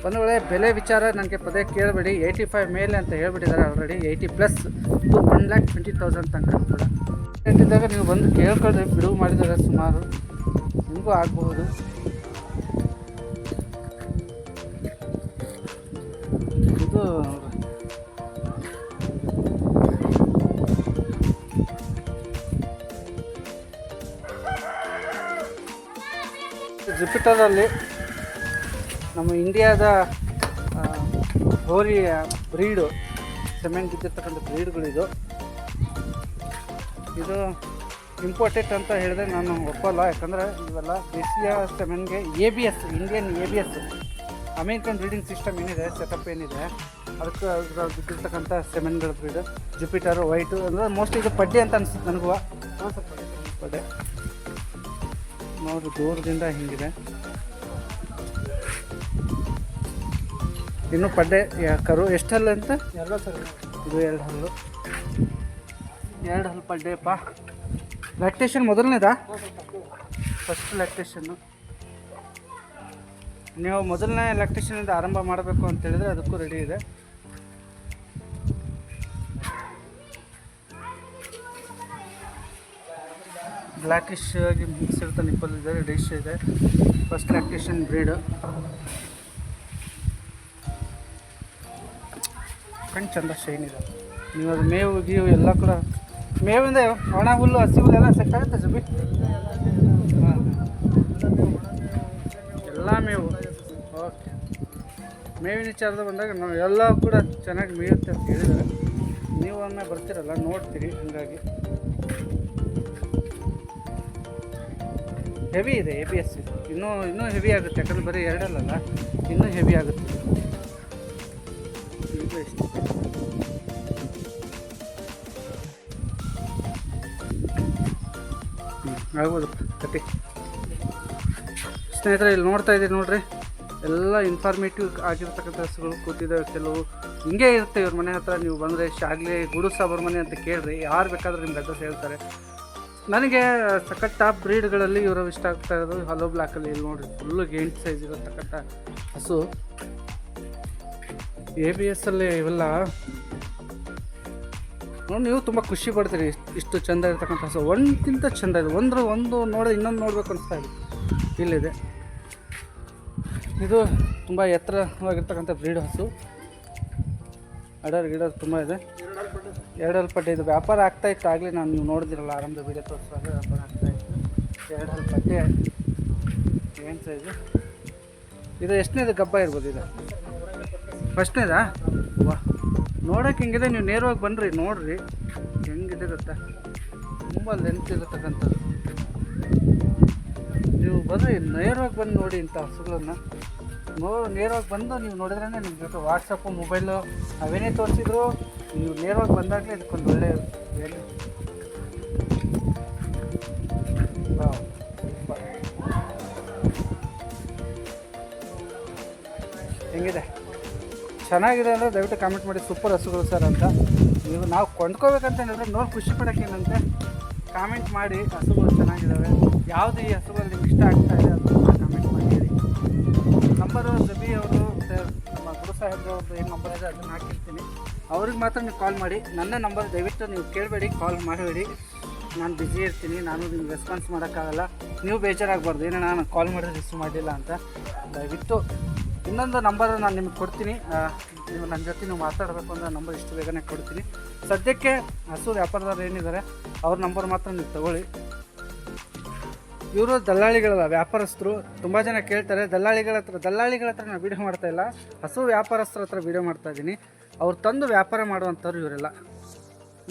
ಒಂದು ವೇಳೆ ಬೆಲೆ ವಿಚಾರ ನನಗೆ ಪದೇ ಕೇಳಬೇಡಿ. 85 ಮೇಲೆ ಅಂತ ಹೇಳ್ಬಿಟ್ಟಿದ್ದಾರೆ ಆಲ್ರೆಡಿ. 80+ ಟು 1,20,000 ತನಕ ಕೂಡ ಇದ್ದಾಗ ನೀವು ಬಂದು ಕೇಳ್ಕೊಳ್ರಿ. ಬಿಡುವು ಮಾಡಿದ್ದಾರೆ ಸುಮಾರು, ನಿಮಗೂ ಆಗಬಹುದು. ಇದು ಜುಪಿಟರಲ್ಲಿ ನಮ್ಮ ಇಂಡಿಯಾದ ಹೋರಿ ಬ್ರೀಡು, ಸೆಮೆನ್ ಬಿದ್ದಿರ್ತಕ್ಕಂಥ ಬ್ರೀಡ್ಗಳಿದು. ಇದು ಇಂಪೋರ್ಟೆಡ್ ಅಂತ ಹೇಳಿದ್ರೆ ನಾನು ಒಪ್ಪಲ್ಲ. ಯಾಕಂದರೆ ಇವೆಲ್ಲ ದೇಶೀಯ ಸೆಮೆನ್ಗೆ ABS, Indian ABS, American breeding system ಏನಿದೆ, ಸೆಟಪ್ ಏನಿದೆ, ಅದಕ್ಕೆ ಬಿದ್ದಿರ್ತಕ್ಕಂಥ ಸೆಮೆನ್ಗಳ ಬ್ರೀಡು. ಜುಪಿಟರು ವೈಟು ಅಂದರೆ ಮೋಸ್ಟ್ಲಿ ಇದು ಪಡ್ಡೆ ಅಂತ ಅನಿಸುತ್ತೆ ನನಗೂ. ಪಡ್ಡೆ ನೋಡಿ ದೂರದಿಂದ ಹಿಂಗಿದೆ. ಇನ್ನು ಪಡ್ಡೆ ಕರು ಎಷ್ಟು ಹಲ್ಲು ಅಂತ? 2 ಸರ್. ಇದು 2 ಹಲ್ಲು. 2 ಹಲ್ಲು ಪಡ್ಡೆಪ್ಪ. ಲ್ಯಾಕ್ಟೇಷನ್ ಮೊದಲನೇದಾ? ಫಸ್ಟ್ ಲ್ಯಾಕ್ಟೇಷನ್ನು. ನೀವು ಮೊದಲನೇ ಲ್ಯಾಕ್ಟೇಷನಿಂದ ಆರಂಭ ಮಾಡಬೇಕು ಅಂತೇಳಿದರೆ ಅದಕ್ಕೂ ರೆಡಿ ಇದೆ. ಬ್ಲ್ಯಾಕಿಶ್ ಆಗಿ ಮಿಕ್ಸ್ ಇರುತ್ತೆ. ನಿಪ್ಪಲ್ ಇದೆ, ಡಿಶ್ ಇದೆ. First lactation breed. ಕಣ್ಣು ಚಂದ ಶೈನ್ ಇದೆ. ನೀವು ಅದು ಮೇವು ಗೀವು ಎಲ್ಲ ಕೂಡ ಮೇವಿಂದ ಒಣ ಹುಲ್ಲು, ಹಸಿ ಹುಲ್ಲು ಎಲ್ಲ ಸೆಟ್ ಆಗುತ್ತೆ ಜಬಿ. ಹಾಂ ಎಲ್ಲ ಮೇವು. ಓಕೆ. ಮೇವಿನ ವಿಚಾರದ ಬಂದಾಗ ನಾವು ಎಲ್ಲ ಕೂಡ ಚೆನ್ನಾಗಿ ಮೇಯುತ್ತೆ ಅಂತ ಹೇಳಿದರೆ ನೀವು ಒಮ್ಮೆ ಬರ್ತೀರಲ್ಲ ನೋಡ್ತೀರಿ. ಹಾಗಾಗಿ ಹೆವಿ ಇದೆ. ABS ಇದು ಇನ್ನೂ ಹೆವಿ ಆಗುತ್ತೆ. ಯಾಕಂದರೆ ಬರೀ 2 ಅಲ್ಲಲ್ಲ, ಇನ್ನೂ ಹೆವಿ ಆಗುತ್ತೆ. ಇದು ಎಷ್ಟು ಆಗ್ಬೋದು ಕತೆ. ಸ್ನೇಹಿತರೆ ಇಲ್ಲಿ ನೋಡ್ತಾ ಇದ್ದೀರಿ ನೋಡ್ರಿ, ಎಲ್ಲ ಇನ್ಫಾರ್ಮೇಟಿವ್ ಆಗಿರ್ತಕ್ಕಂಥ ಹಸುಗಳು ಕೂತಿದ್ದಾವೆ. ಕೆಲವು ಹಿಂಗೆ ಇರುತ್ತೆ ಇವ್ರ ಮನೆ ಹತ್ರ. ನೀವು ಬಂದರೆ ಶಾಗ್ಲಿ ಗುಡು ಸಾಬರ ಮನೆ ಅಂತ ಕೇಳಿರಿ, ಯಾರು ಬೇಕಾದರೂ ನಿಮ್ಗೆ ಅಡ್ರೆಸ್ ಹೇಳ್ತಾರೆ. ನನಗೆ ಸಖತ್ ಟಾಪ್ ಬ್ರೀಡ್ಗಳಲ್ಲಿ ಇವರು ಇಷ್ಟ ಆಗ್ತಾ ಇರೋದು ಹಲೋ ಬ್ಲ್ಯಾಕಲ್ಲಿ. ಇಲ್ಲಿ ನೋಡಿರಿ ಫುಲ್ಲು ಗೇಂಟ್ ಸೈಜ್ ಇರತಕ್ಕಂಥ ಹಸು. ABS ಅಲ್ಲಿ ಇವೆಲ್ಲ ನೋಡಿ ನೀವು ತುಂಬ ಖುಷಿ ಪಡ್ತೀರಿ. ಇಷ್ಟು ಚೆಂದ ಇರ್ತಕ್ಕಂಥ ಹಸು ಒಂದಕ್ಕಿಂತ ಚೆಂದ ಇದೆ. ಒಂದು ನೋಡಿ ಇನ್ನೊಂದು ನೋಡಬೇಕು ಅನಿಸ್ತಾ ಇದೆ. ಇಲ್ಲಿದೆ ಇದು ತುಂಬ ಎತ್ತರವಾಗಿರ್ತಕ್ಕಂಥ ಬ್ರೀಡ್ ಹಸು. ಗಿಡರ್ ತುಂಬ ಇದೆ. 2 ಹಲ್ಲು ಪಡ್ಡೆ. ಇದು ವ್ಯಾಪಾರ ಆಗ್ತಾಯಿತ್ತು ಆಗಲಿ. ನಾನು ನೀವು ನೋಡಿದಿರಲ್ಲ ಆರಂಭದ ವೀಡಿಯೋ ತೋರಿಸುವಾಗ ವ್ಯಾಪಾರ ಆಗ್ತಾಯಿತ್ತು. 2 ಹಲ್ಲು ಪಡ್ಡೆ ಏನು ಸೈಜು. ಇದು ಎಷ್ಟನೇದು ಗಬ್ಬ ಇರ್ಬೋದು? ಇದು ಫಸ್ಟ್ನೇದಾ? ವಾ ನೋಡೋಕೆ ಹಿಂಗಿದೆ. ನೀವು ನೇರವಾಗಿ ಬನ್ನಿರಿ ನೋಡಿರಿ ಹೆಂಗಿದೆ ಗೊತ್ತಾ. ತುಂಬ ಲೆಂತ್ ಇರತಕ್ಕಂಥದ್ದು. ನೀವು ಬರ್ರಿ ನೇರವಾಗಿ ಬಂದು ನೋಡಿ ಇಂಥ ಹಸುಗಳನ್ನು ನೇರವಾಗಿ ಬಂದು ನೀವು ನೋಡಿದ್ರೇ ನಿಮ್ಗೆ ವಾಟ್ಸಪ್ಪು ಮೊಬೈಲು ಅವೇನೇ ತೋರಿಸಿದ್ರು ನೀವು ನೇರವಾಗಿ ಬಂದಾಗಲೇ ಇದಕ್ಕೊಂದು ಒಳ್ಳೆ ವ್ಯಾಲ್ಯೂ. ಹೆಂಗಿದೆ ಚೆನ್ನಾಗಿದೆ ಅಂದರೆ ದಯವಿಟ್ಟು ಕಾಮೆಂಟ್ ಮಾಡಿ ಸೂಪರ್ ಹಸುಗಳು ಸರ್ ಅಂತ. ನೀವು ನಾವು ಕೊಂಡ್ಕೋಬೇಕಂತ ಹೇಳಿದ್ರೆ ನೋಡಿ ಖುಷಿ ಪಡೋಕ್ಕೇನಂತೆ ಕಾಮೆಂಟ್ ಮಾಡಿ ಹಸುಗಳು ಚೆನ್ನಾಗಿದ್ದಾವೆ, ಯಾವುದು ಈ ಹಸುಗಳು ನಿಮ್ಗೆ ಇಷ್ಟ ಆಗ್ತಾ ಇದೆ ಅಂತ ಕಾಮೆಂಟ್ ಮಾಡಿ ಹೇಳಿ. ನಂಬರು ಜಬಿ ಅವರು ಮತ್ತು ನಮ್ಮ ಗುರು ಸಾಹೇಬ್ರವ್ರದ್ದು ಏನು ನಂಬರ್ ಇದೆ ಅದನ್ನು ಹಾಕಿರ್ತೀನಿ, ಅವ್ರಿಗೆ ಮಾತ್ರ ನೀವು ಕಾಲ್ ಮಾಡಿ. ನನ್ನ ನಂಬರ್ ದಯವಿಟ್ಟು ನೀವು ಕೇಳಬೇಡಿ, ಕಾಲ್ ಮಾಡಬೇಡಿ, ನಾನು ಬ್ಯುಸಿ ಇರ್ತೀನಿ, ನಾನು ನಿಮ್ಗೆ ರೆಸ್ಪಾನ್ಸ್ ಮಾಡೋಕ್ಕಾಗಲ್ಲ. ನೀವು ಬೇಜಾರಾಗಬಾರ್ದು ಏನೋ ನಾನು ಕಾಲ್ ಮಾಡಿದ್ರೆ ರಿಸೀವ್ ಮಾಡಲಿಲ್ಲ ಅಂತ. ದಯವಿಟ್ಟು ಇನ್ನೊಂದು ನಂಬರ್ ನಾನು ನಿಮ್ಗೆ ಕೊಡ್ತೀನಿ, ನೀವು ನನ್ನ ಜೊತೆ ನೀವು ಮಾತಾಡಬೇಕು ಅಂದರೆ ನಂಬರ್ ಇಷ್ಟು ಬೇಗನೆ ಕೊಡ್ತೀನಿ. ಸದ್ಯಕ್ಕೆ ಹಸು ವ್ಯಾಪಾರದವ್ರು ಏನಿದ್ದಾರೆ ಅವ್ರ ನಂಬರ್ ಮಾತ್ರ ನೀವು ತಗೊಳ್ಳಿ. ಇವರು ದಲ್ಲಾಳಿಗಳಲ್ಲ, ವ್ಯಾಪಾರಸ್ಥರು. ತುಂಬ ಜನ ಕೇಳ್ತಾರೆ ದಲ್ಲಾಳಿಗಳ ಹತ್ರ ನಾನು ವೀಡಿಯೋ ಮಾಡ್ತಾಯಿಲ್ಲ, ಹಸು ವ್ಯಾಪಾರಸ್ಥರ ಹತ್ರ ವೀಡಿಯೋ ಮಾಡ್ತಾಯಿದ್ದೀನಿ. ಅವ್ರು ತಂದು ವ್ಯಾಪಾರ ಮಾಡುವಂಥವ್ರು ಇವರೆಲ್ಲ.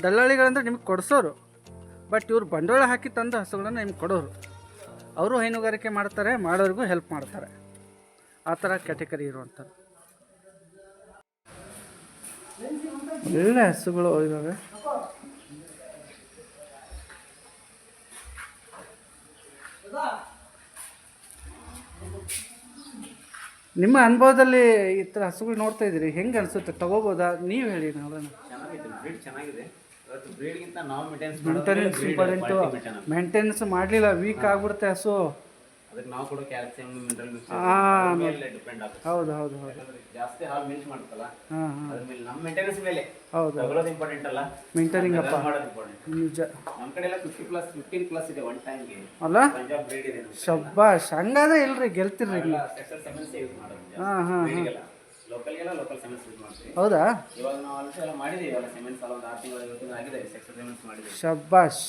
ದಲ್ಲಾಳಿಗಳಂದರೆ ನಿಮ್ಗೆ ಕೊಡಿಸೋರು, ಬಟ್ ಇವ್ರು ಬಂಡವಾಳ ಹಾಕಿ ತಂದು ಹಸುಗಳನ್ನು ನಿಮ್ಗೆ ಕೊಡೋರು. ಅವರು ಹೈನುಗಾರಿಕೆ ಮಾಡ್ತಾರೆ, ಮಾಡೋರಿಗೂ ಹೆಲ್ಪ್ ಮಾಡ್ತಾರೆ. ಆ ಥರ ಕ್ಯಾಟಗರಿ ಇರುವಂಥದ್ದು ಒಳ್ಳೆ ಹಸುಗಳು ಇದ್ದಾವೆ. ನಿಮ್ಮ ಅನುಭವದಲ್ಲಿ ಈ ಥರ ಹಸುಗಳು ನೋಡ್ತಾ ಇದ್ದೀರಿ, ಹೆಂಗೆ ಅನಿಸುತ್ತೆ? ತಗೋಬೋದಾ? ನೀವು ಹೇಳಿ. ನೋಡೋಣ. Maintenance important. ಮೇಂಟೆನೆನ್ಸ್ ಮಾಡಲಿಲ್ಲ ವೀಕ್ ಆಗ್ಬಿಡುತ್ತೆ ಹಸು. ನಾವು ಕೂಡ ಕ್ಯಾಲ್ಸಿಯಂ ಮಿನರಲ್ ಡಿಪೆಂಡ್ ಆಗುತ್ತೆ. ಹೌದು ಹೌದು ಹೌದು. ಜಾಸ್ತಿ ಹಾಲು ಮಿಲ್ಕ್ ಮಾಡ್ತಲ್ಲ, ಹಾಂ ಹಾಂ, ಅದ್ರ ಮೇಲೆ ನಮ್ಮ ಮೇಂಟೆನೆನ್ಸ್ ಮೇಲೆ ಹೌದು ತಗೊಳ್ಳೋದು ಇಂಪಾರ್ಟೆಂಟ್ ಅಲ್ಲ, ಮೇಂಟೈನಿಂಗ್ ಅಪ್ಪ ಮಾಡೋದು ಇಂಪಾರ್ಟೆಂಟ್. ನಿಜ. ನಮ್ಮ ಕಡೆ ಎಲ್ಲ 15+ ಇದೆ ಒನ್ ಟೈಮ್ಗೆ. ಅಲ್ಲ ಪಂಜಾಬ್ ಬ್ರೀಡ್ ಇದೆ. ಶಬ್ಬಾಷ್, ಹಂಗಾದ್ರೆ ಇಲ್ರಿ ಗೆಲ್ತಿರ್ರಿ ನೀವು. ಸೆಕ್ಸಲ್ ಸೆಮೆನ್ಸ್ ಯೂಸ್ ಮಾಡೋದು. ಹಾಂ ಹಾಂ ಹಾಂ, ಲೋಕಲ್ಗೆಲ್ಲ ಲೋಕಲ್ ಸೆಮೆನ್ಸ್ ಯೂಸ್ ಮಾಡ್ತೀವಿ. ಹೌದಾ? ಇವಾಗ ನಾವು ಆಲ್ರೆಡಿ ಎಲ್ಲ ಮಾಡಿದ್ದೀವಿ, ಎಲ್ಲ ಸೆಮೆನ್ಸ್ ಎಲ್ಲ ಒಂದು 6 ತಿಂಗಳು 5 ತಿಂಗಳು ಆಗಿದೆ ಸೆಕ್ಸಲ್ ಸೆಮೆನ್ಸ್ ಮಾಡಿದ್ದೀವಿ. ಶಬ್ಬಾಷ್,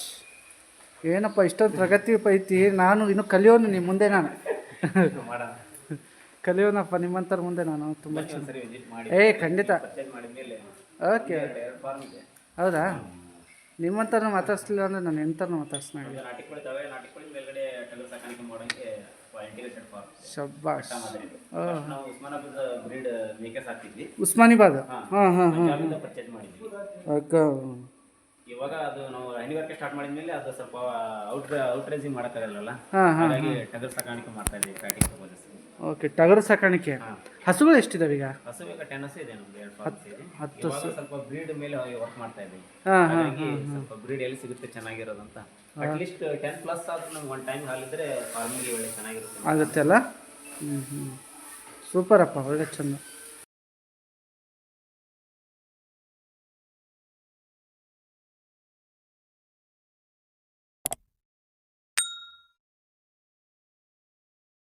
ಏನಪ್ಪ ಇಷ್ಟೊಂದು ಪ್ರಗತಿ ಐತಿ. ನಾನು ಇನ್ನು ಕಲಿಯೋನು ನಿಮ್ಮ ಮುಂದೆ, ನಾನು ಮಾಡೋಣ, ಕಲಿಯೋನಪ್ಪ ನಿಮ್ಮಂತರ ಮುಂದೆ ನಾನು. ತುಂಬ ಸರಿ ವಿಸಿಟ್ ಮಾಡಿ. ಖಂಡಿತ. ಪರ್ಚೇಸ್ ಮಾಡಿದ್ಮೇಲೆ ಓಕೆ, ಫಾರ್ಮ್ ಇದೆ. ಹೌದಾ? ನಿಮ್ಮಂಥರನ್ನ ಮಾತಾಡ್ಸ್ಲಿಲ್ಲ ಅಂದರೆ ನಾನು ಎಂಥರನ್ನ ಮಾತಾಡ್ಸ್ನ. ನಾಟಿ ಕೋಳಿ ಇದಾವೆ, ನಾಟಿ ಕೋಳಿ ಮೇಲ್ಗಡೆ ಟಗರು ಸಾಕಾಣಿಕೆ ಮಾಡೋಕ್ಕೆ ಇಂಟಿಗ್ರೇಟೆಡ್ ಫಾರ್ಮ್. ಶಬ್ಬಾಷ್. ನಾವು ಉಸ್ಮಾನಾಬಾದ್ ಬ್ರೀಡ್ ಮೇಕೆ ಸಾಕ್ತಿದ್ವಿ, ಉಸ್ಮಾನಿಬಾದ್. ಹಾಂ ಹಾಂ ಹಾಂ, ಪಂಜಾಬಿಂದ ಪರ್ಚೇಸ್ ಮಾಡಿದ್ವಿ. ಅಕ್ಕ ಇವಾಗ ಅದು ನಾವು ಹೈನುಗಾರಿಕೆ ಸ್ಟಾರ್ಟ್ ಮಾಡಿದ್ಮೇಲೆ ಅದು ಸ್ವಲ್ಪ ಔಟ್ರೇಜಿಂಗ್ ಮಾಡೋಕ್ಕಾಗಲ್ಲ, ಹಾಂ ಹಾಂ, ಹಾಗಾಗಿ ಟಗರು ಸಾಕಾಣಿಕೆ ಮಾಡ್ತಾ ಇದ್ದೀವಿ. Patting purposes. ಓಕೆ, ಟಗರು ಸಾಕಾಣಿಕೆ. ಹಸುಗಳು ಎಷ್ಟಿದಾವೆ ಈಗ? ಹಸು ಈಗ 10 ಹಸು ಇದೆ ನಮ್ದು, 2 ಫಾರ್ಮ್ಸ್ ಇದೆ. 10 ಹಸು. ಸ್ವಲ್ಪ ಬ್ರೀಡ್ ಮೇಲೆ ವರ್ಕ್ ಮಾಡ್ತಾ ಇದ್ದೀವಿ. ಹಾಂ ಹಾಂ, ಹಾಗಾಗಿ ಸ್ವಲ್ಪ ಬ್ರೀಡ್ ಎಲ್ಲಿ ಸಿಗುತ್ತೆ ಚೆನ್ನಾಗಿರೋದು ಅಂತ. ಅಟ್ಲೀಸ್ಟ್ 10+ ಆದ್ರೂ ನಮ್ಗೆ ಒನ್ ಟೈಮ್ ಹಾಲಿದ್ರೆ ಫಾರ್ಮಿಂಗ್ ಒಳ್ಳೆ ಚೆನ್ನಾಗಿರುತ್ತೆ ಆಗುತ್ತೆ ಅಲ್ಲ. ಹ್ಞೂ ಹ್ಞೂ, ಸೂಪರಪ್ಪ, ಒಳ್ಳೆ ಚೆಂದ.